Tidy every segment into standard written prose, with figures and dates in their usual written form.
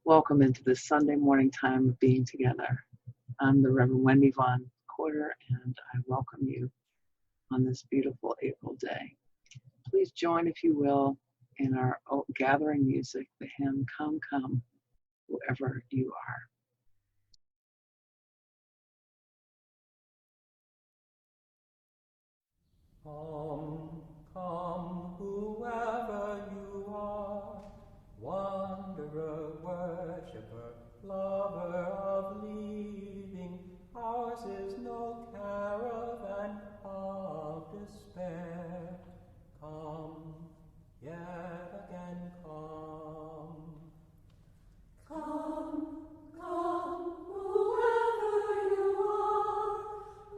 Welcome into this Sunday morning time of being together. I'm the Reverend Wendy Von Corder, and I welcome you on this beautiful April day. Please join, if you will, in our gathering music, the hymn, Come, Come, whoever you are. Come, come, whoever you are, wanderer, worshipper, lover of leaving, ours is no caravan of despair. Come, yet again come. Come, come, whoever you are,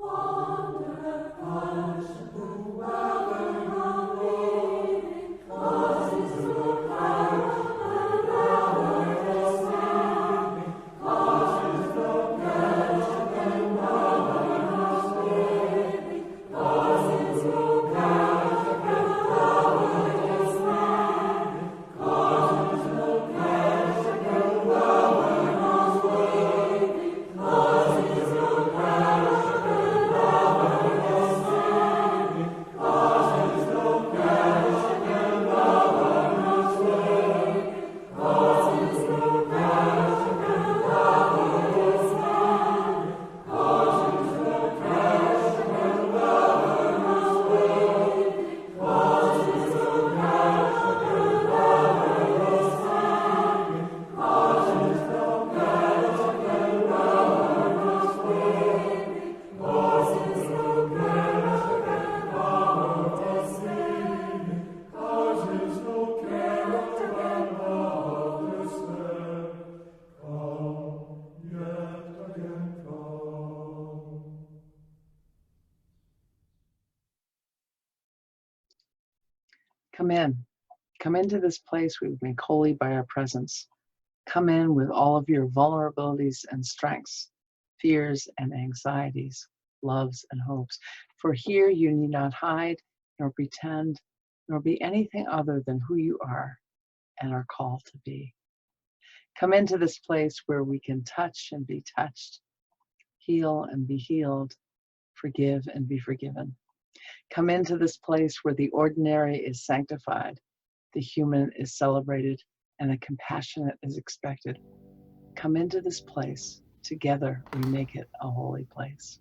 wanderer, worshipper, whoever you're leaving, cause it's no caravan hour is standing, cause it's no caravan hour is standing, cause it's no caravan hour is standing, cause it's no Come in. Come into this place we've made holy by our presence. Come in with all of your vulnerabilities and strengths, fears and anxieties, loves and hopes. For here you need not hide, nor pretend, nor be anything other than who you are and are called to be. Come into this place where we can touch and be touched, heal and be healed, forgive and be forgiven. Come into this place where the ordinary is sanctified, the human is celebrated, and the compassionate is expected. Come into this place. Together we make it a holy place.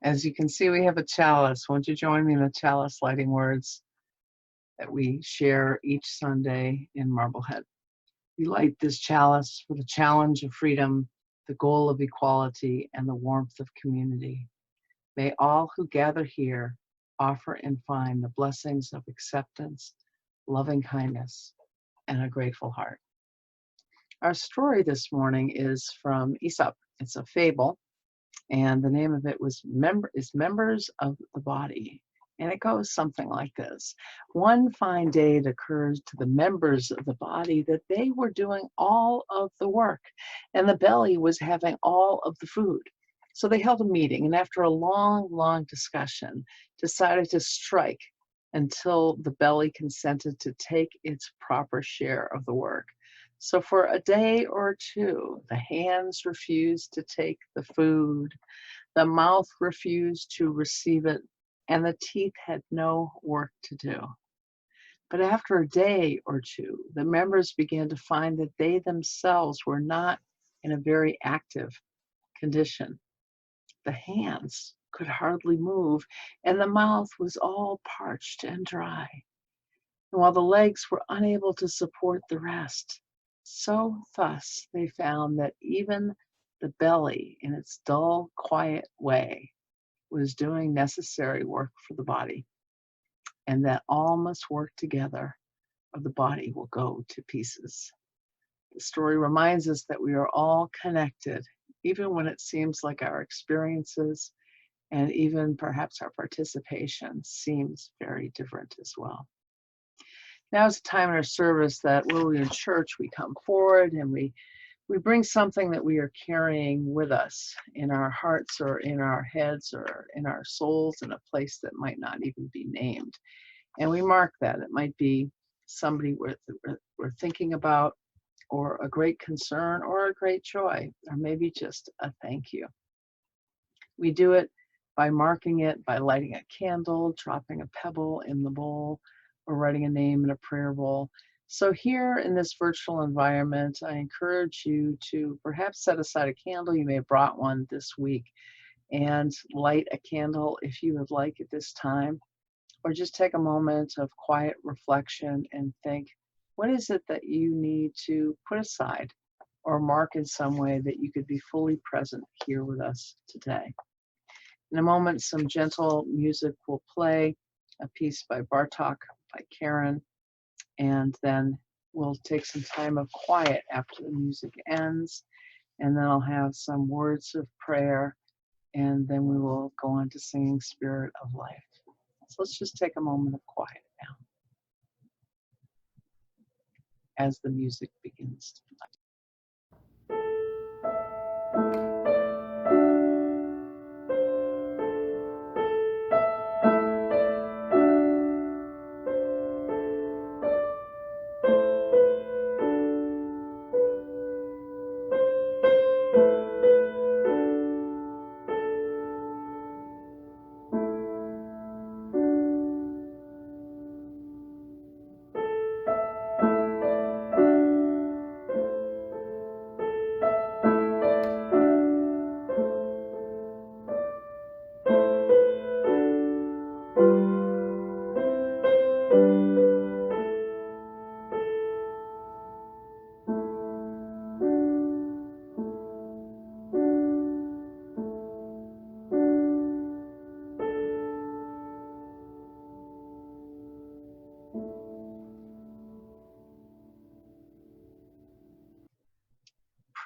As you can see, we have a chalice. Won't you join me in the chalice lighting words that we share each Sunday in Marblehead? We light this chalice for the challenge of freedom, the goal of equality, and the warmth of community. May all who gather here offer and find the blessings of acceptance, loving kindness, and a grateful heart. Our story this morning is from Aesop. It's a fable, and the name of it is Members of the Body. And it goes something like this. One fine day it occurred to the members of the body that they were doing all of the work, and the belly was having all of the food. So they held a meeting, and after a long, long discussion, decided to strike until the belly consented to take its proper share of the work. So for a day or two, the hands refused to take the food, the mouth refused to receive it, and the teeth had no work to do. But after a day or two, the members began to find that they themselves were not in a very active condition. The hands could hardly move, and the mouth was all parched and dry, and while the legs were unable to support the rest. So thus they found that even the belly, in its dull, quiet way, was doing necessary work for the body, and that all must work together, or the body will go to pieces. The story reminds us that we are all connected, even when it seems like our experiences and even perhaps our participation seems very different as well. Now is a time in our service that when we're in church, we come forward and we bring something that we are carrying with us in our hearts or in our heads or in our souls in a place that might not even be named. And we mark that. It might be somebody we're thinking about, or a great concern, or a great joy, or maybe just a thank you. We do it by marking it, by lighting a candle, dropping a pebble in the bowl, or writing a name in a prayer bowl. So here in this virtual environment, I encourage you to perhaps set aside a candle. You may have brought one this week, and light a candle if you would like at this time, or just take a moment of quiet reflection and think, what is it that you need to put aside or mark in some way that you could be fully present here with us today? In a moment, some gentle music will play, a piece by Bartok, by Karen, and then we'll take some time of quiet after the music ends, and then I'll have some words of prayer, and then we will go on to singing Spirit of Life. So let's just take a moment of quiet now as the music begins to play.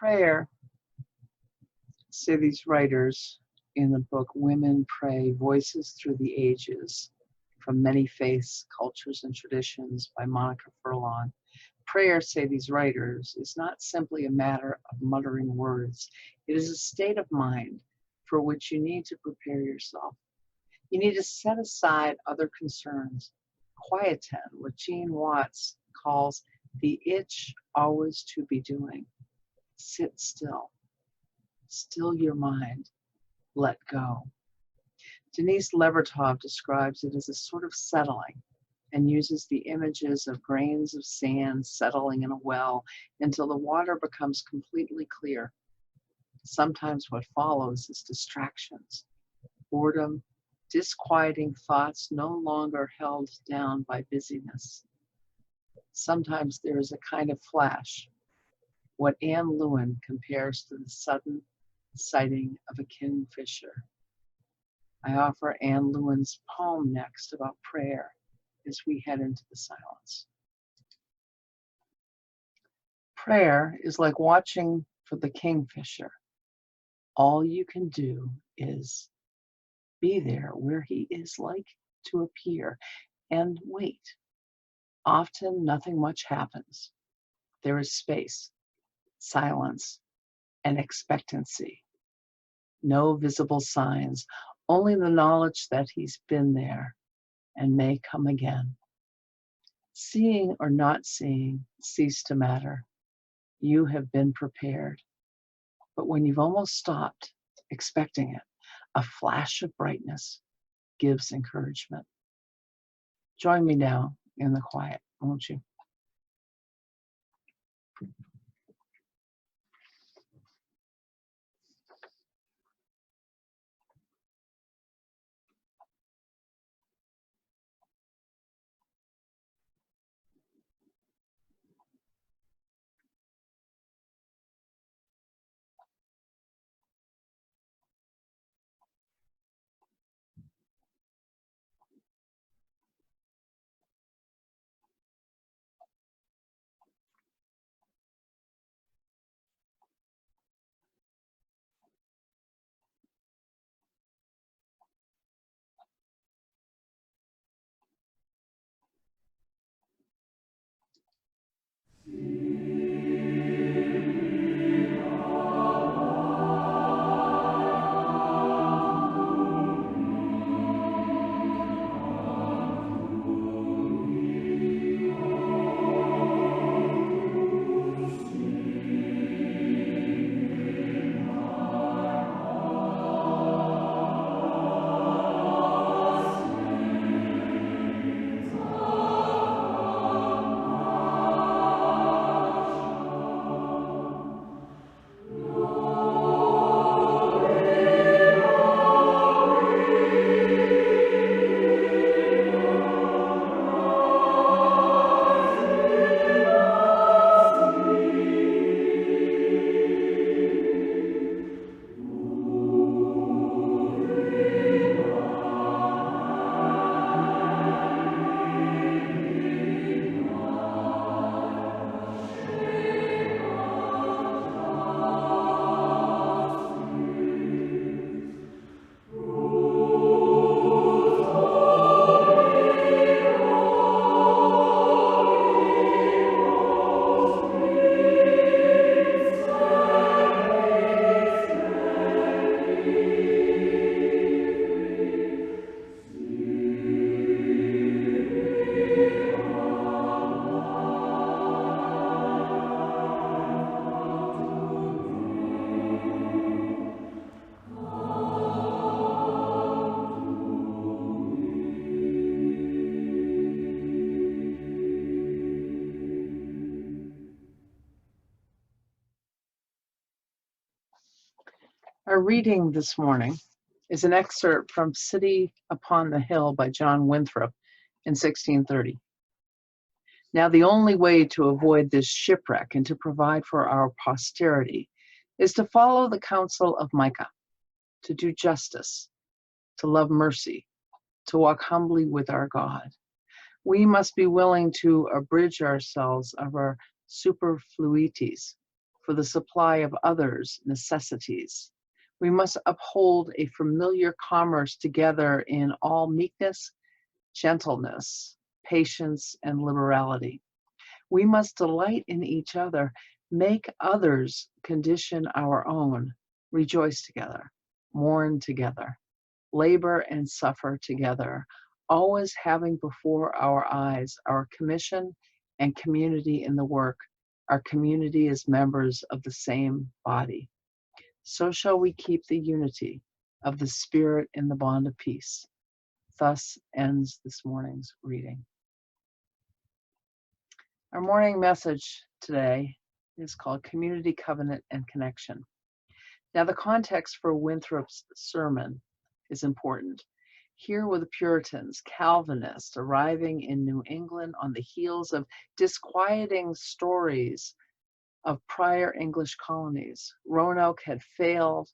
Prayer, say these writers in the book Women Pray, Voices Through the Ages, from Many Faiths, Cultures, and Traditions by Monica Furlong. Prayer, say these writers, is not simply a matter of muttering words. It is a state of mind for which you need to prepare yourself. You need to set aside other concerns, quieten what Jean Watts calls the itch always to be doing. Sit still. Still your mind. Let go. Denise Levertov describes it as a sort of settling and uses the images of grains of sand settling in a well until the water becomes completely clear. Sometimes what follows is distractions, boredom, disquieting thoughts no longer held down by busyness. Sometimes there is a kind of flash, what Anne Lewin compares to the sudden sighting of a kingfisher. I offer Anne Lewin's poem next about prayer as we head into the silence. Prayer is like watching for the kingfisher. All you can do is be there where he is like to appear and wait. Often nothing much happens. There is space, silence, and expectancy. No visible signs, only the knowledge that he's been there and may come again. Seeing or not seeing cease to matter. You have been prepared. But when you've almost stopped expecting it, a flash of brightness gives encouragement. Join me now in the quiet, won't you? Our reading this morning is an excerpt from City Upon the Hill by John Winthrop in 1630. Now, the only way to avoid this shipwreck and to provide for our posterity is to follow the counsel of Micah, to do justice, to love mercy, to walk humbly with our God. We must be willing to abridge ourselves of our superfluities for the supply of others' necessities. We must uphold a familiar commerce together in all meekness, gentleness, patience, and liberality. We must delight in each other, make others' condition our own, rejoice together, mourn together, labor and suffer together, always having before our eyes our commission and community in the work, our community as members of the same body. So shall we keep the unity of the Spirit in the bond of peace. Thus ends this morning's reading. Our morning message today is called Community, Covenant, and Connection. Now, the context for Winthrop's sermon is important. Here were the Puritans, Calvinists, arriving in New England on the heels of disquieting stories of prior English colonies. Roanoke had failed,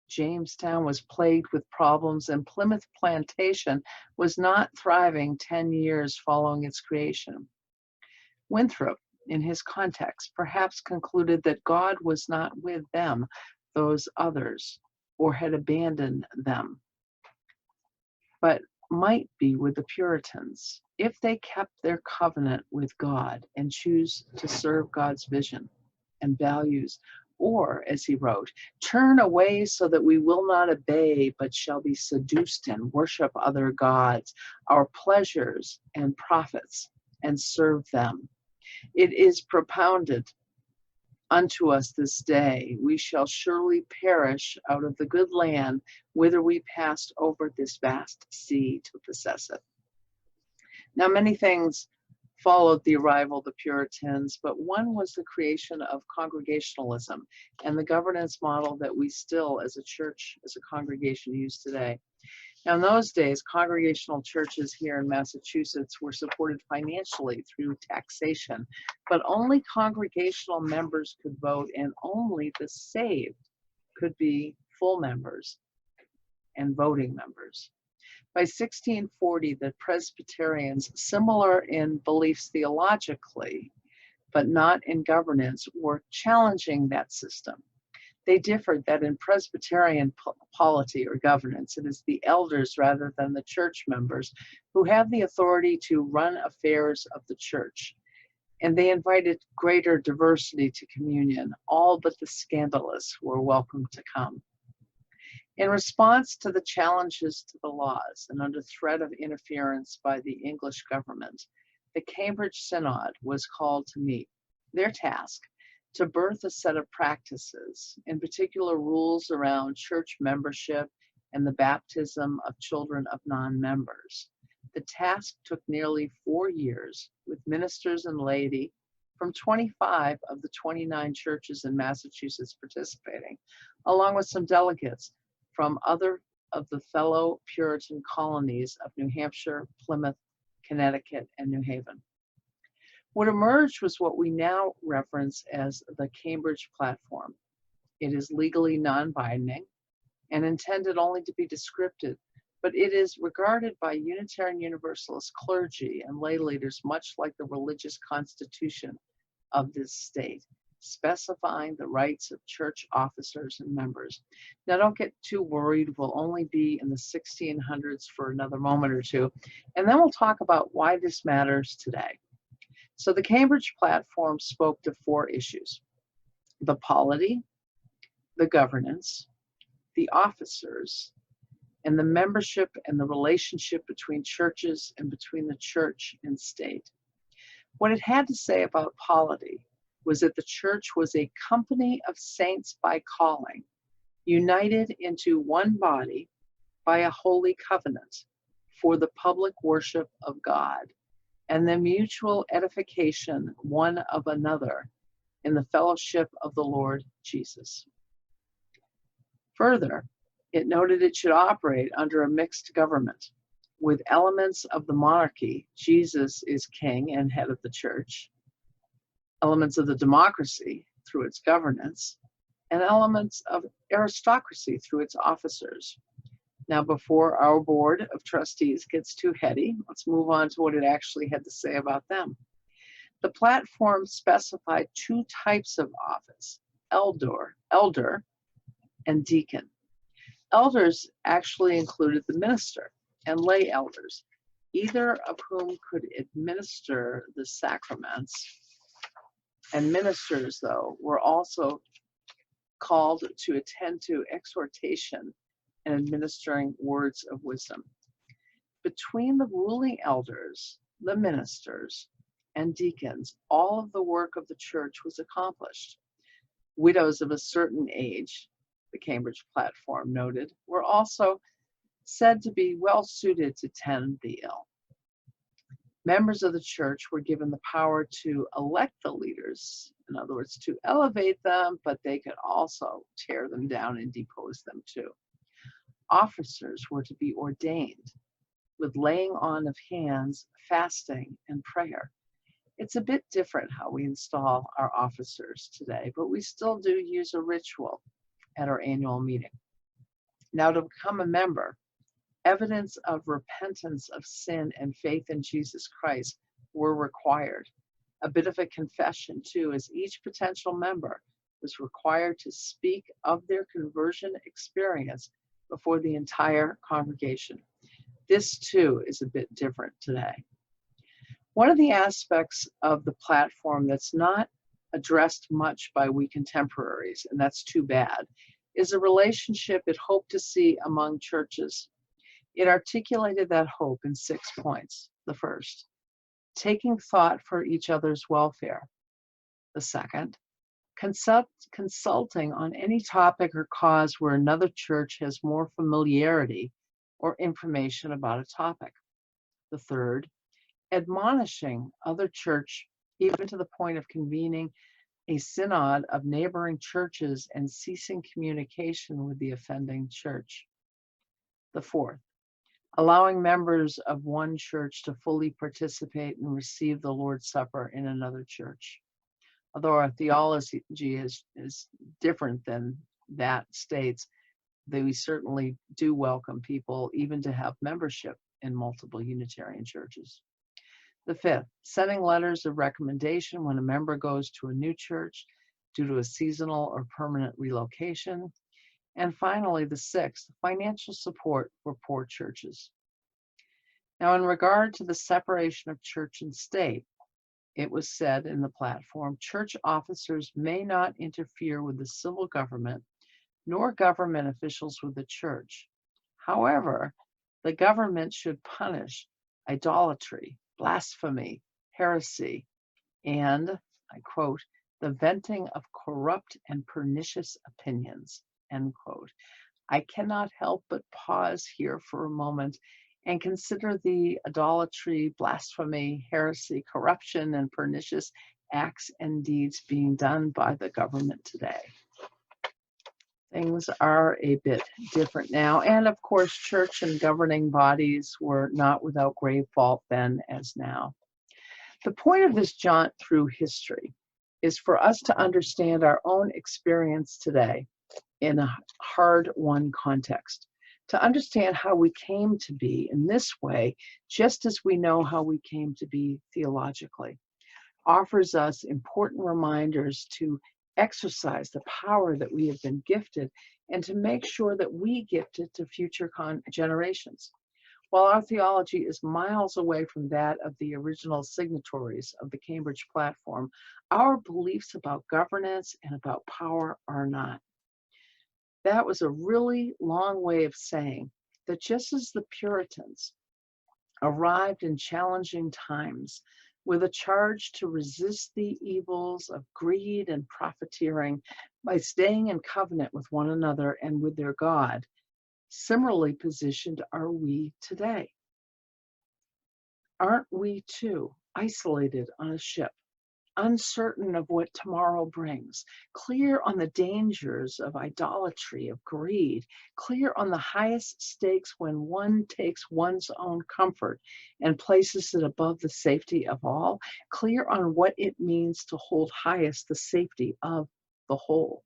Jamestown was plagued with problems, and Plymouth Plantation was not thriving 10 years following its creation. Winthrop, in his context, perhaps concluded that God was not with them, those others, or had abandoned them, but might be with the Puritans if they kept their covenant with God and choose to serve God's vision and values Or, as he wrote, turn away so that we will not obey, but shall be seduced and worship other gods, our pleasures and profits, and serve them. It is propounded unto us this day, we shall surely perish out of the good land whither we passed over this vast sea to possess it. Now, many things followed the arrival of the Puritans, but one was the creation of Congregationalism and the governance model that we still, as a church, as a congregation, use today. Now, in those days, congregational churches here in Massachusetts were supported financially through taxation, but only congregational members could vote, and only the saved could be full members and voting members. By 1640, the Presbyterians, similar in beliefs theologically, but not in governance, were challenging that system. They differed that in Presbyterian polity or governance, it is the elders rather than the church members who have the authority to run affairs of the church. And they invited greater diversity to communion. All but the scandalous were welcome to come. In response to the challenges to the laws and under threat of interference by the English government, the Cambridge Synod was called to meet. Their task, to birth a set of practices, in particular rules around church membership and the baptism of children of non-members. The task took nearly 4 years, with ministers and laity from 25 of the 29 churches in Massachusetts participating, along with some delegates from other of the fellow Puritan colonies of New Hampshire, Plymouth, Connecticut, and New Haven. What emerged was what we now reference as the Cambridge Platform. It is legally non-binding and intended only to be descriptive, but it is regarded by Unitarian Universalist clergy and lay leaders much like the religious constitution of this state, specifying the rights of church officers and members. Now, don't get too worried. We'll only be in the 1600s for another moment or two, and then we'll talk about why this matters today. So the Cambridge Platform spoke to 4 issues: the polity, the governance, the officers, and the membership and the relationship between churches and between the church and state. What it had to say about polity was that the church was a company of saints by calling, united into one body by a holy covenant for the public worship of God and the mutual edification one of another in the fellowship of the Lord Jesus. Further, it noted it should operate under a mixed government with elements of the monarchy. Jesus is king and head of the church, elements of the democracy through its governance, and elements of aristocracy through its officers. Now, before our board of trustees gets too heady, let's move on to what it actually had to say about them. The platform specified 2 types of office: elder, and deacon. Elders actually included the minister and lay elders, either of whom could administer the sacraments. And ministers, though, were also called to attend to exhortation and administering words of wisdom. Between the ruling elders, the ministers, and deacons, all of the work of the church was accomplished. Widows of a certain age, the Cambridge Platform noted, were also said to be well suited to tend the ill. Members of the church were given the power to elect the leaders, in other words, to elevate them, but they could also tear them down and depose them too. Officers were to be ordained with laying on of hands, fasting, and prayer. It's a bit different how we install our officers today, but we still do use a ritual at our annual meeting. Now, to become a member, evidence of repentance of sin and faith in Jesus Christ were required. A bit of a confession, too, as each potential member was required to speak of their conversion experience before the entire congregation. This, too, is a bit different today. One of the aspects of the platform that's not addressed much by we contemporaries, and that's too bad, is a relationship it hoped to see among churches. It articulated that hope in 6 points. The first, taking thought for each other's welfare. The second, consulting on any topic or cause where another church has more familiarity or information about a topic. The third, admonishing other church, even to the point of convening a synod of neighboring churches and ceasing communication with the offending church. The fourth, allowing members of one church to fully participate and receive the Lord's Supper in another church. Although our theology is different than that states, that we certainly do welcome people even to have membership in multiple Unitarian churches. The fifth, sending letters of recommendation when a member goes to a new church due to a seasonal or permanent relocation. And finally, the sixth, financial support for poor churches. Now, in regard to the separation of church and state, it was said in the platform, church officers may not interfere with the civil government, nor government officials with the church. However, the government should punish idolatry, blasphemy, heresy, and, I quote, the venting of corrupt and pernicious opinions, end quote. I cannot help but pause here for a moment and consider the idolatry, blasphemy, heresy, corruption, and pernicious acts and deeds being done by the government today. Things are a bit different now, and of course, church and governing bodies were not without grave fault then as now. The point of this jaunt through history is for us to understand our own experience today in a hard-won context, to understand how we came to be in this way, just as we know how we came to be theologically, offers us important reminders to exercise the power that we have been gifted and to make sure that we gift it to future generations. While our theology is miles away from that of the original signatories of the Cambridge platform, our beliefs about governance and about power are not. That was a really long way of saying that just as the Puritans arrived in challenging times with a charge to resist the evils of greed and profiteering by staying in covenant with one another and with their God, similarly positioned are we today. Aren't we too isolated on a ship, uncertain of what tomorrow brings, clear on the dangers of idolatry, of greed, clear on the highest stakes when one takes one's own comfort and places it above the safety of all, clear on what it means to hold highest the safety of the whole?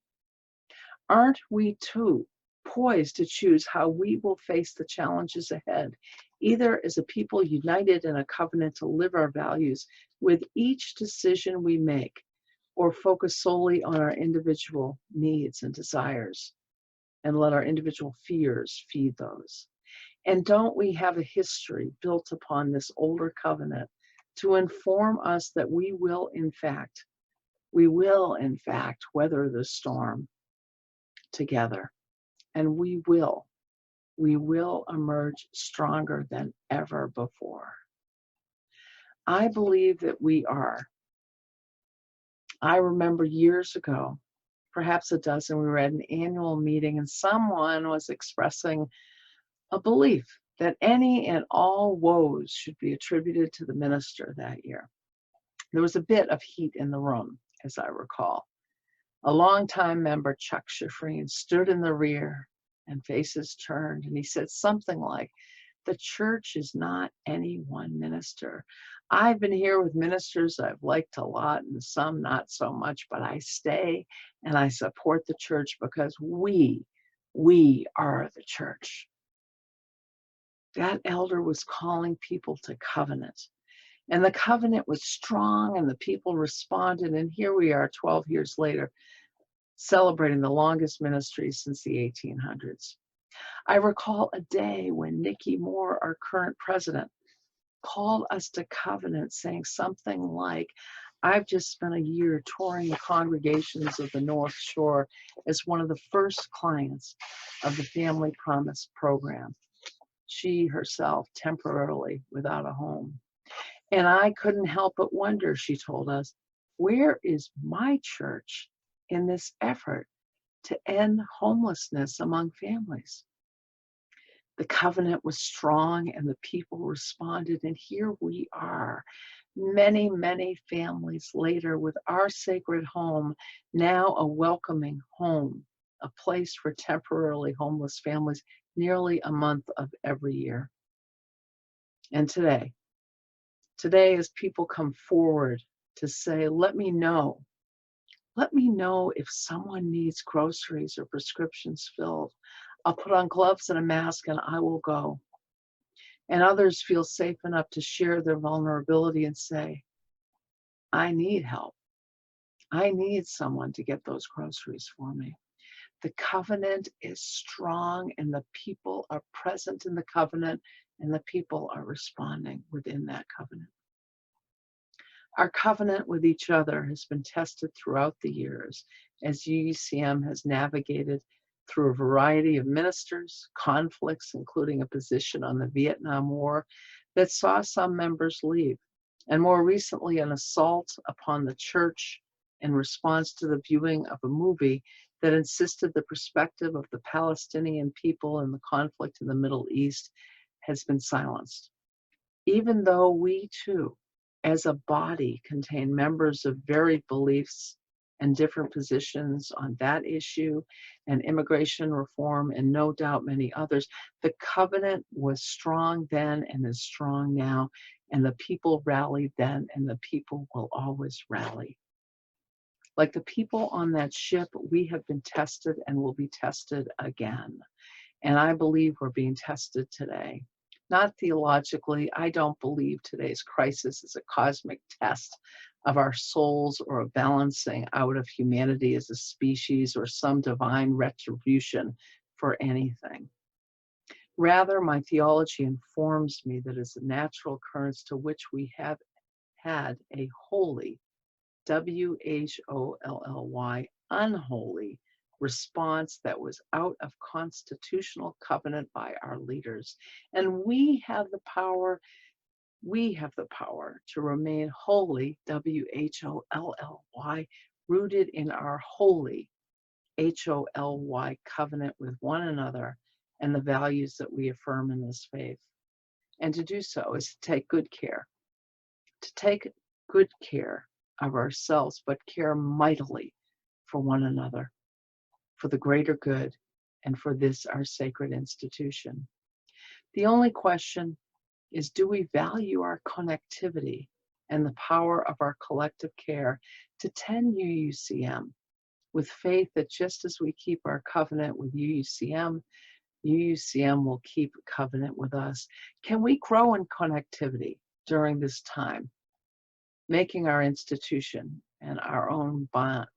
Aren't we too poised to choose how we will face the challenges ahead, either as a people united in a covenant to live our values with each decision we make, or focus solely on our individual needs and desires and let our individual fears feed those? And don't we have a history built upon this older covenant to inform us that we will in fact weather the storm together, and we will emerge stronger than ever before? I believe that we are. I remember years ago, perhaps a dozen, we were at an annual meeting and someone was expressing a belief that any and all woes should be attributed to the minister that year. There was a bit of heat in the room, as I recall. A longtime member, Chuck Schifrin, stood in the rear and faces turned, and he said something like, "The church is not any one minister. I've been here with ministers I've liked a lot and some not so much, but I stay and I support the church because we are the church." That elder was calling people to covenant. And the covenant was strong and the people responded. And here we are 12 years later, celebrating the longest ministry since the 1800s. I recall a day when Nikki Moore, our current president, called us to covenant, saying something like, I've just spent a year touring the congregations of the North Shore as one of the first clients of the Family Promise program. She herself temporarily without a home. And I couldn't help but wonder, she told us, where is my church in this effort to end homelessness among families? The covenant was strong and the people responded, and here we are, many, many families later, with our sacred home, now a welcoming home, a place for temporarily homeless families nearly a month of every year. And today, as people come forward to say, let me know if someone needs groceries or prescriptions filled. I'll put on gloves and a mask and I will go. And others feel safe enough to share their vulnerability and say, I need help. I need someone to get those groceries for me. The covenant is strong and the people are present in the covenant and the people are responding within that covenant. Our covenant with each other has been tested throughout the years as UECM has navigated through a variety of ministers, conflicts, including a position on the Vietnam War that saw some members leave, and more recently an assault upon the church in response to the viewing of a movie that insisted the perspective of the Palestinian people in the conflict in the Middle East has been silenced. Even though we too, as a body, contain members of varied beliefs and different positions on that issue and immigration reform and no doubt many others, the covenant was strong then and is strong now, and the people rallied then and the people will always rally. Like the people on that ship, we have been tested and will be tested again. And I believe we're being tested today. Not theologically, I don't believe today's crisis is a cosmic test of our souls or a balancing out of humanity as a species or some divine retribution for anything. Rather, my theology informs me that it's a natural occurrence to which we have had a holy, WHOLLY, unholy response that was out of constitutional covenant by our leaders. And we have the power to remain holy, WHOLLY, rooted in our holy, HOLY, covenant with one another and the values that we affirm in this faith. And to do so is to take good care of ourselves, but care mightily for one another, for the greater good, and for this, our sacred institution. The only question is, do we value our connectivity and the power of our collective care to tend UUCM with faith that just as we keep our covenant with UUCM, UUCM will keep covenant with us? Can we grow in connectivity during this time, making our institution and our own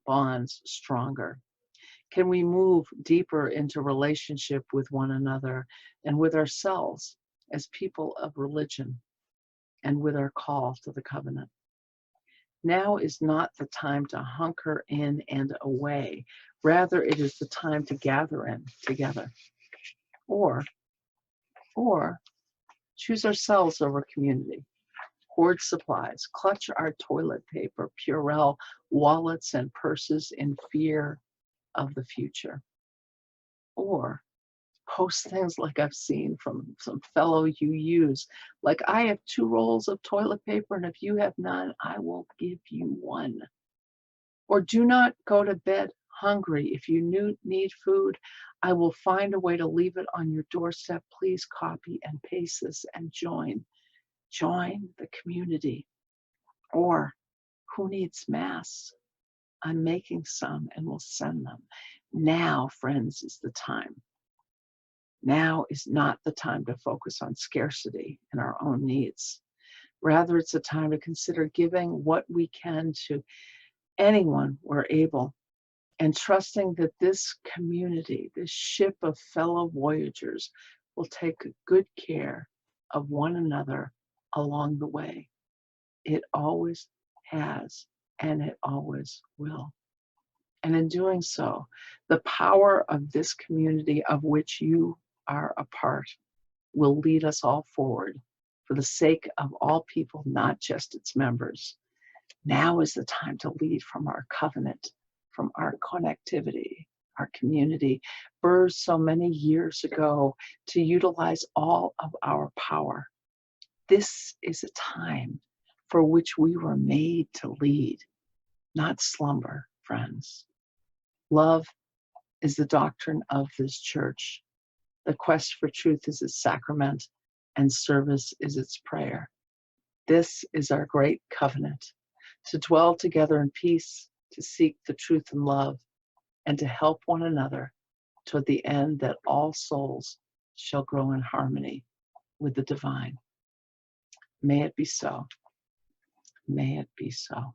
bonds stronger? Can we move deeper into relationship with one another and with ourselves as people of religion and with our call to the covenant? Now is not the time to hunker in and away. Rather, it is the time to gather in together. Or choose ourselves over community. Hoard supplies, clutch our toilet paper, Purell, wallets, and purses in fear of the future. Or post things like I've seen from some fellow UUs, like, I have 2 rolls of toilet paper, and if you have none, I will give you 1. Or do not go to bed hungry. If you need food, I will find a way to leave it on your doorstep. Please copy and paste this and join the community. Or who needs masks? I'm making some and will send them. Now, friends, is the time. Now is not the time to focus on scarcity and our own needs. Rather, it's a time to consider giving what we can to anyone we're able, and trusting that this community, this ship of fellow voyagers, will take good care of one another along the way. It always has and it always will. And in doing so, the power of this community of which you are a part will lead us all forward for the sake of all people, not just its members. Now is the time to lead from our covenant, from our connectivity, our community, birthed so many years ago, to utilize all of our power. This is a time for which we were made to lead, not slumber, friends. Love is the doctrine of this church. The quest for truth is its sacrament, and service is its prayer. This is our great covenant, to dwell together in peace, to seek the truth in love, and to help one another toward the end that all souls shall grow in harmony with the divine. May it be so. May it be so.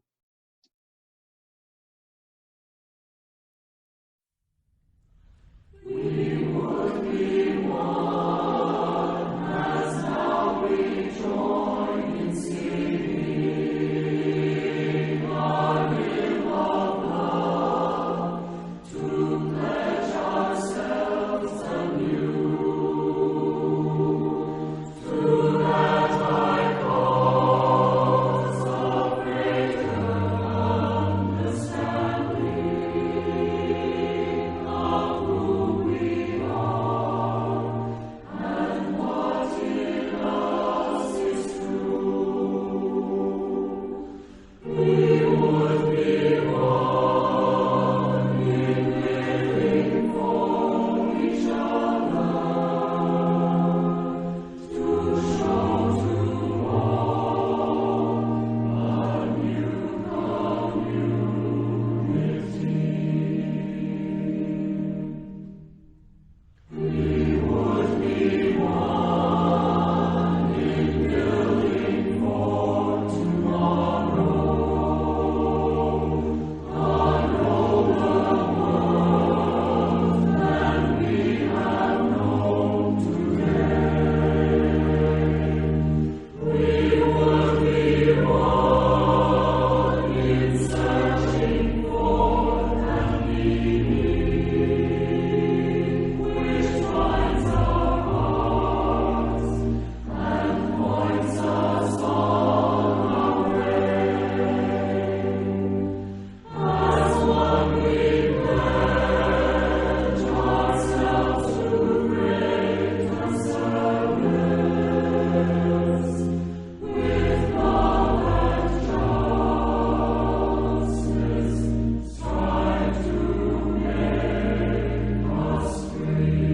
We would be one as now we join in singing our hymn of love to pledge ourselves anew to that high cause of greater understanding of who we are and what in us is true. We would be one in living for each other to show to all a new community. We would be one in building for tomorrow, a nobler world than we have known today. We would be one in searching for that meaning which binds our hearts and points us on our way. As one we pledge ourselves to greater service with love and justice, strive to make us free.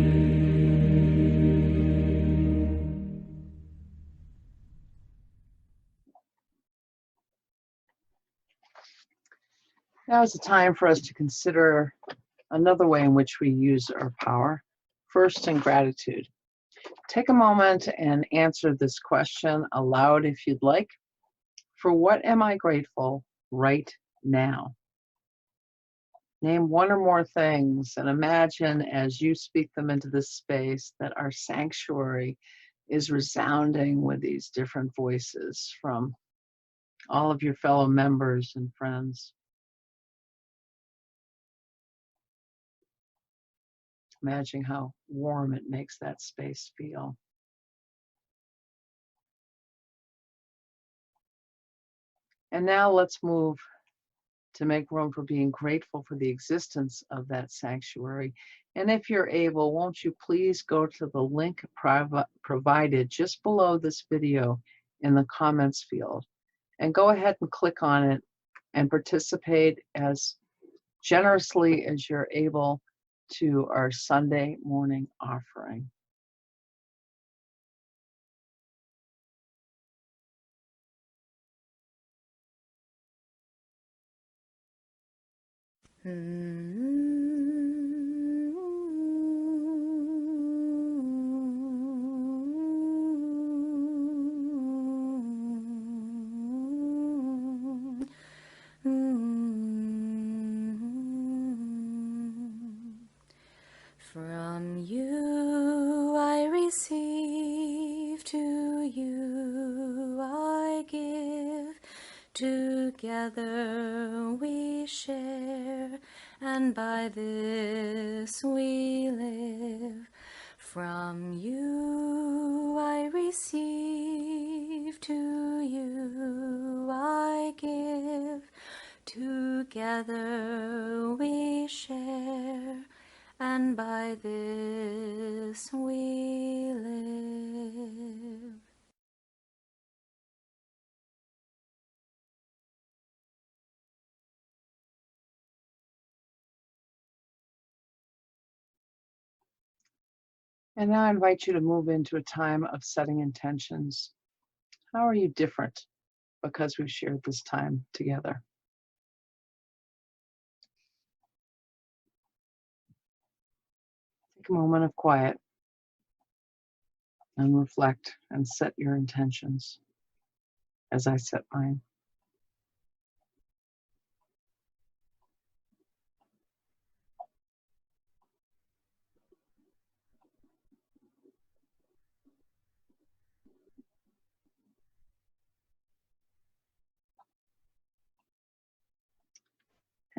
Now is the time for us to consider another way in which we use our power. First, in gratitude. Take a moment and answer this question aloud if you'd like. For what am I grateful right now? Name one or more things and imagine as you speak them into this space that our sanctuary is resounding with these different voices from all of your fellow members and friends. Imagine how warm it makes that space feel. And now let's move to make room for being grateful for the existence of that sanctuary. And if you're able, won't you please go to the link provided just below this video in the comments field and go ahead and click on it and participate as generously as you're able to our Sunday morning offering. From you I receive, to you I give, together we share, and by this we live. From you I receive, to you I give. Together we share, and by this we live. And now I invite you to move into a time of setting intentions. How are you different because we've shared this time together? Take a moment of quiet and reflect and set your intentions as I set mine.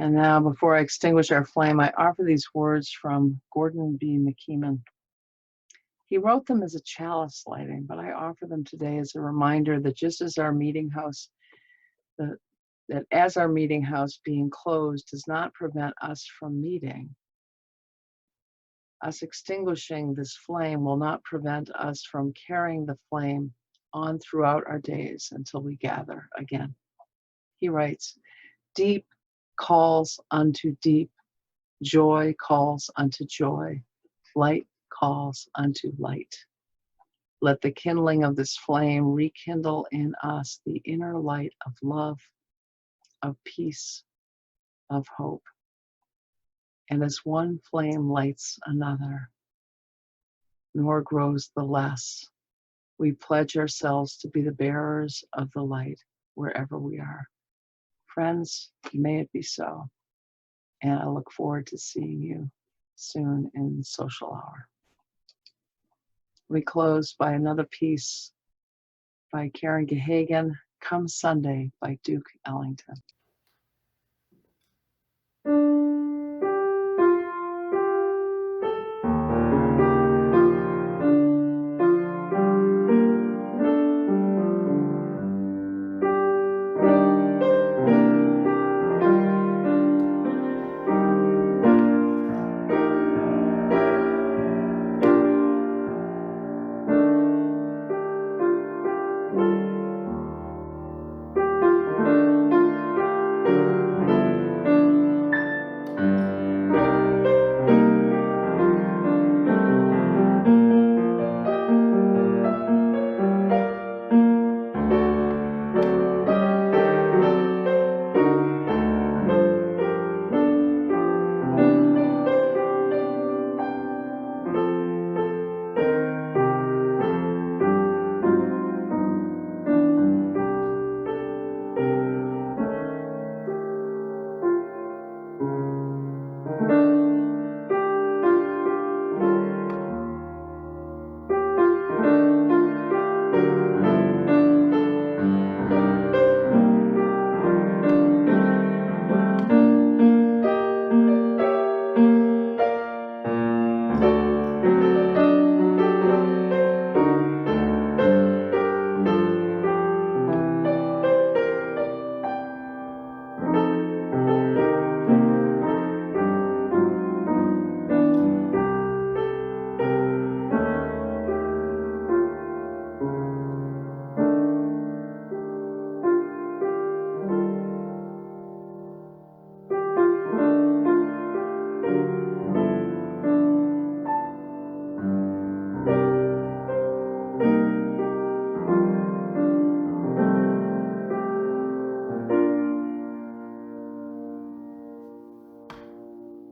And now, before I extinguish our flame, I offer these words from Gordon B. McKeeman. He wrote them as a chalice lighting, but I offer them today as a reminder that just as our meeting house, that as our meeting house being closed does not prevent us from meeting, us extinguishing this flame will not prevent us from carrying the flame on throughout our days until we gather again. He writes, deep calls unto deep, joy calls unto joy, light calls unto light. Let the kindling of this flame rekindle in us the inner light of love, of peace, of hope. And as one flame lights another, nor grows the less, we pledge ourselves to be the bearers of the light wherever we are. Friends, may it be so. And I look forward to seeing you soon in Social Hour. We close by another piece by Karen Gahagan, Come Sunday by Duke Ellington.